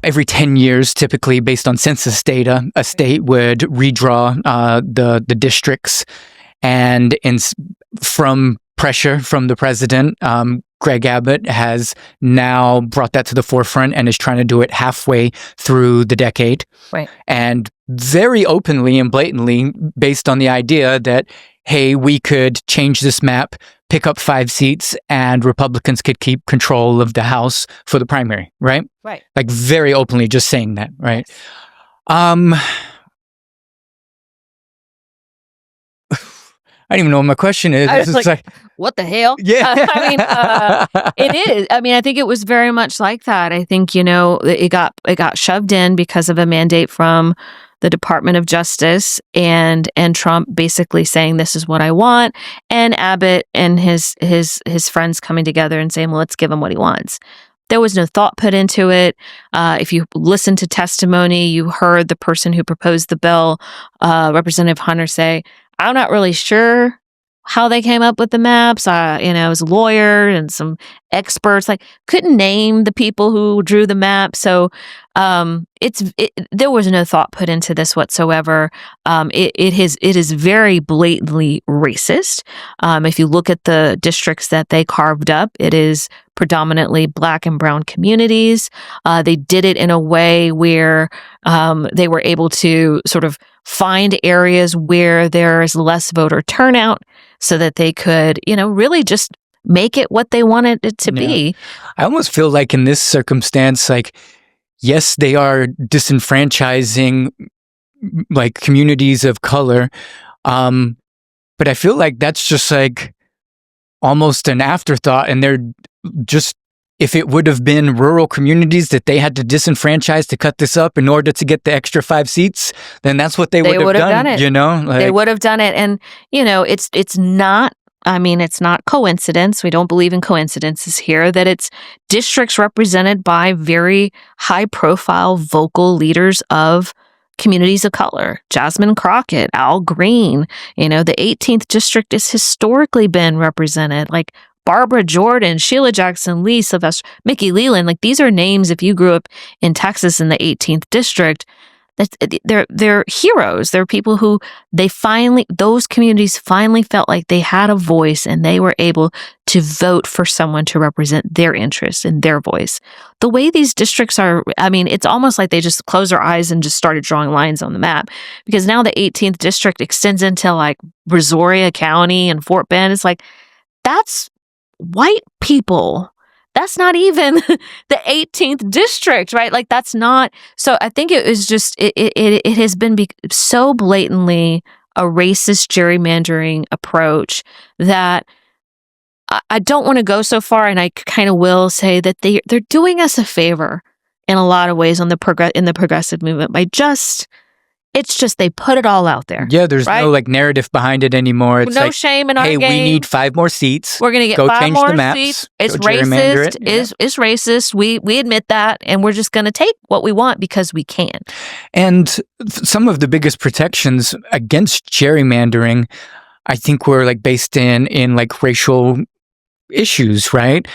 every 10 years, typically based on census data, a state would redraw the districts. And from pressure from the president, Greg Abbott has now brought that to the forefront and is trying to do it halfway through the decade. Right. And very openly and blatantly based on the idea that, hey, we could change this map, pick up 5 seats, and Republicans could keep control of the House for the primary, right? Right. Like very openly just saying that, right? I don't even know what my question is. I was like, what the hell? Yeah. It is. I mean, I think it was very much like that. I think, it got shoved in because of a mandate from the Department of Justice and Trump basically saying, this is what I want. And Abbott and his friends coming together and saying, well, let's give him what he wants. There was no thought put into it. If you listen to testimony, you heard the person who proposed the bill, Representative Hunter, say, I'm not really sure how they came up with the maps. It was a lawyer and some experts, couldn't name the people who drew the map. So there was no thought put into this whatsoever. It is very blatantly racist. If you look at the districts that they carved up, it is predominantly Black and brown communities. They did it in a way where they were able to sort of find areas where there is less voter turnout so that they could, really just make it what they wanted it to be. I almost feel like in this circumstance, yes, they are disenfranchising communities of color. But I feel like that's just almost an afterthought. And they're just, if it would have been rural communities that they had to disenfranchise to cut this up in order to get the extra 5 seats, then that's what they would have done. They would have done it. And, it's not, it's not coincidence. We don't believe in coincidences here, that it's districts represented by very high profile vocal leaders of communities of color. Jasmine Crockett, Al Green, the 18th district has historically been represented, Barbara Jordan, Sheila Jackson Lee, Sylvester, Mickey Leland. These are names, if you grew up in Texas in the 18th district, they're heroes. They're people who those communities finally felt like they had a voice and they were able to vote for someone to represent their interests and their voice. The way these districts are, it's almost like they just closed their eyes and just started drawing lines on the map, because now the 18th district extends into Brazoria County and Fort Bend. It's that's white people. That's not even the 18th district, right? That's not. So I think it was just, it has been so blatantly a racist gerrymandering approach that I don't want to go so far, and I kind of will say that they're doing us a favor in a lot of ways in the progressive movement by it's just they put it all out there. Yeah, there's no narrative behind it anymore. It's no shame in our game. Hey, we need 5 more seats. We're going to get 5 more seats. It's racist. It's racist. We admit that, and we're just going to take what we want because we can. And some of the biggest protections against gerrymandering, I think, were based in racial issues, right?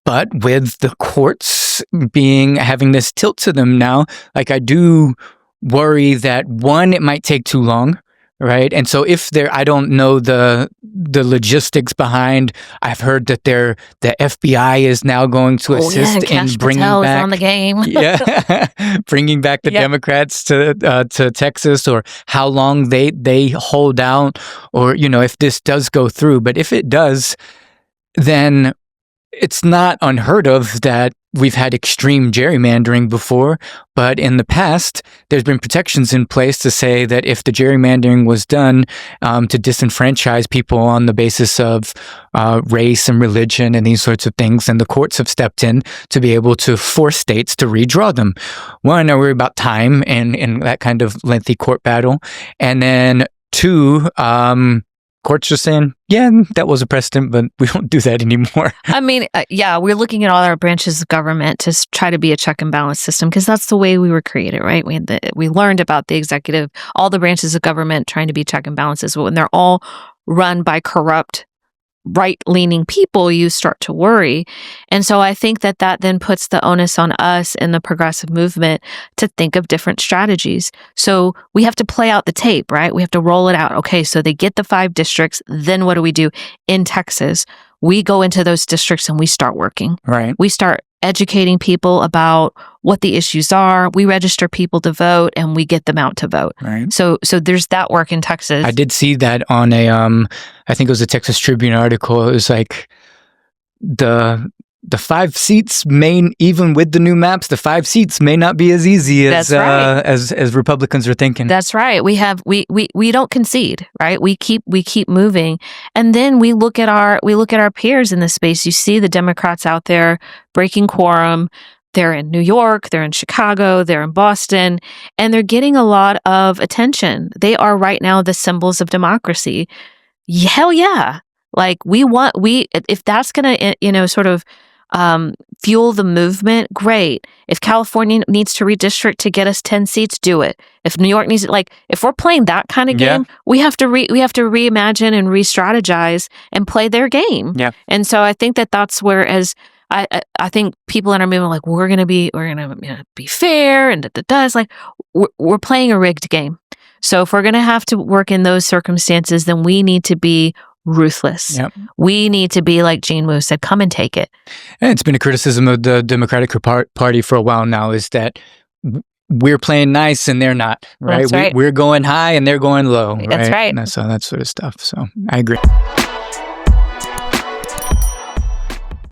But with the courts having this tilt to them now, I do worry that, one, it might take too long, right? And so I don't know the logistics behind. I've heard that the FBI is now going to assist in bringing back on the game. Bringing back the Democrats to Texas, or how long they hold out, or if this does go through. But if it does, then it's not unheard of that we've had extreme gerrymandering before, but in the past, there's been protections in place to say that if the gerrymandering was done to disenfranchise people on the basis of race and religion and these sorts of things, then the courts have stepped in to be able to force states to redraw them. One, I worry about time and that kind of lengthy court battle. And then 2, courts just saying, yeah, that was a precedent, but we don't do that anymore. We're looking at all our branches of government to try to be a check and balance system, because that's the way we were created, right? We learned about the executive, all the branches of government trying to be check and balances, but when they're all run by corrupt right-leaning people, you start to worry. And so I think that then puts the onus on us in the progressive movement to think of different strategies. So we have to play out the tape, right? We have to roll it out. Okay, so they get the 5 districts. Then what do we do? In Texas, we go into those districts and we start working. Right. We start educating people about what the issues are. We register people to vote and we get them out to vote. Right. So there's that work in Texas. I did see that on a, I think it was a Texas Tribune article. It was like the 5 seats even with the new maps, the 5 seats may not be as easy as as Republicans are thinking. That's right. We don't concede, right? We keep moving. And then we look at our peers in this space. You see the Democrats out there breaking quorum. They're in New York, they're in Chicago, they're in Boston, and they're getting a lot of attention. They are right now the symbols of democracy. Hell yeah. Like if that's going to, sort of fuel the movement, great. If California needs to redistrict to get us 10 seats, do it. If New York needs it, like if we're playing that kind of game, we have to reimagine and re-strategize and play their game. Yeah. And so I think that's where, as I think people in our movement are like, we're gonna be fair and it's like we're playing a rigged game. So if we're gonna have to work in those circumstances, then we need to be ruthless. Yep. We need to be like Gene Wu said, come and take it. And it's been a criticism of the Democratic Party for a while now, is that we're playing nice and they're not, right? That's right. We're going high and they're going low, right? That's right. And that's that sort of stuff. So I agree.